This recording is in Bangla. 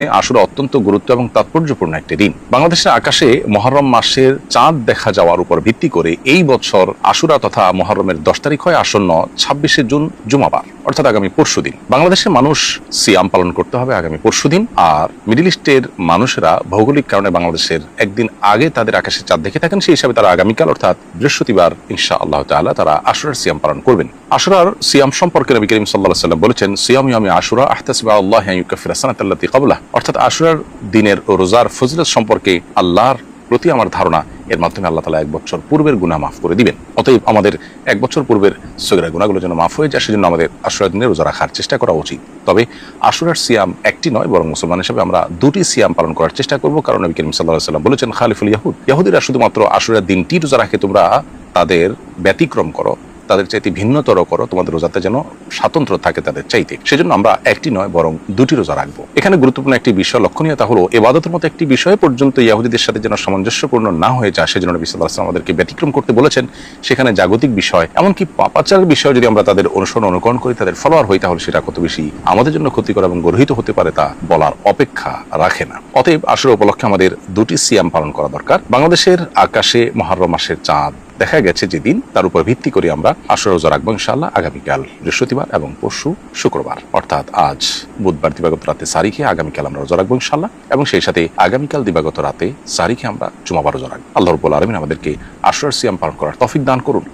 আশুরা অত্যন্ত গুরুত্ব এবং তাৎপর্যপূর্ণ একটি দিন। বাংলাদেশের আকাশে মুহররম মাসের চাঁদ দেখা যাওয়ার উপর ভিত্তি করে এই বছর আশুরা তথা মুহররমের 10 তারিখ হয় আসন্ন 26শে জুন জুমাবার, অর্থাৎ আগামী পরশুদিন। বাংলাদেশের মানুষ সিয়াম পালন করতে হবে আগামী পরশুদিন, আর মিডল ইস্টের মানুষেরা ভৌগোলিক কারণে বাংলাদেশের একদিন আগে তাদের আকাশে চাঁদ দেখে থাকেন, সেই হিসাবে তারা আগামীকাল অর্থাৎ বৃহস্পতিবার ইনশাআল্লাহ তাআলা তারা আশুরার সিয়াম পালন করবেন। আশুরার সিয়াম সম্পর্কে নবী করিম সাল্লাল্লাহু আলাইহি ওয়াসাল্লাম বলেছেন, সিয়াম ইয়ামি আশুরা আহতাসিবু আল্লাহ আন ইউকাফিরা সানাতাল্লাতী ক্বাবলা, অর্থাৎ আশুরার দিনের রোজার ফজিলত সম্পর্কে আল্লাহর প্রতি আমার ধারণা এর মাধ্যমে আল্লাহ তাআলা 1 বছর পূর্বের গুনাহ মাফ করে দিবেন। অতএব আমাদের 1 বছর পূর্বের সগীরা গুনাহগুলো যেন মাফ হয়ে যায়, সেজন্য আমাদের আশুরার দিনে রোজা রাখার চেষ্টা করা উচিত। তবে আশুরার সিয়াম একটি নয়, বরং মুসলমান হিসেবে আমরা 2টি সিয়াম পালন করার চেষ্টা করব, কারণ নবী করিম সাল্লাল্লাহু আলাইহি ওয়াসাল্লাম বলেছেন, খালিফুল ইয়াহুদ, ইহুদিরা শুধুমাত্র আশুরার দিনটি রোজা রাখে, তোমরা তাদের ব্যতিক্রম করো, তাদের চাইতে ভিন্নতর করো, তোমাদের রোজাতে যেন স্বাতন্ত্র্য থাকে তাদের চাইতে। সেজন্য আমরা একটি নয় বরং 2টি রোজা রাখবো। এখানে গুরুত্বপূর্ণ একটি বিষয় লক্ষণীয়তা হলো, ইবাদতের মতো একটি বিষয় পর্যন্ত ইহুদিদের সাথে যেন সামঞ্জস্যপূর্ণ না হয়ে যায়, সেজন্য নবী সাল্লাল্লাহু আলাইহি ওয়াসাল্লাম আমাদেরকে ব্যতিক্রম করতে বলেছেন। সেখানে জাগতিক বিষয়, এমনকি পাপাচারের বিষয় যদি আমরা তাদের অনুকরণ করি, তাদের ফলোয়ার হই, তাহলে সেটা কত বেশি আমাদের জন্য ক্ষতিকর এবং গর্হিত হতে পারে তা বলার অপেক্ষা রাখে না। অতএব আশুরা উপলক্ষে আমাদের 2টি সিয়াম পালন করা দরকার। বাংলাদেশের আকাশে মুহররম মাসের চাঁদ দেখা গেছে যেদিন, তার উপর ভিত্তি করে আমরা আশুরা রোজা রাখবো ইনশাআল্লাহ আগামীকাল বৃহস্পতিবার এবং পরশু শুক্রবার, অর্থাৎ আজ বুধবার দিবাগত রাতে সারিখে আগামীকাল আমরা রোজা রাখবো ইনশাআল্লাহ, এবং সেই সাথে আগামীকাল দিবাগত রাতে সারিখে আমরা জুমাবার রোজা রাখবো। আল্লাহ রাব্বুল আলামিন আমাদেরকে আশুরার সিয়াম পালন করার তৌফিক দান করুন।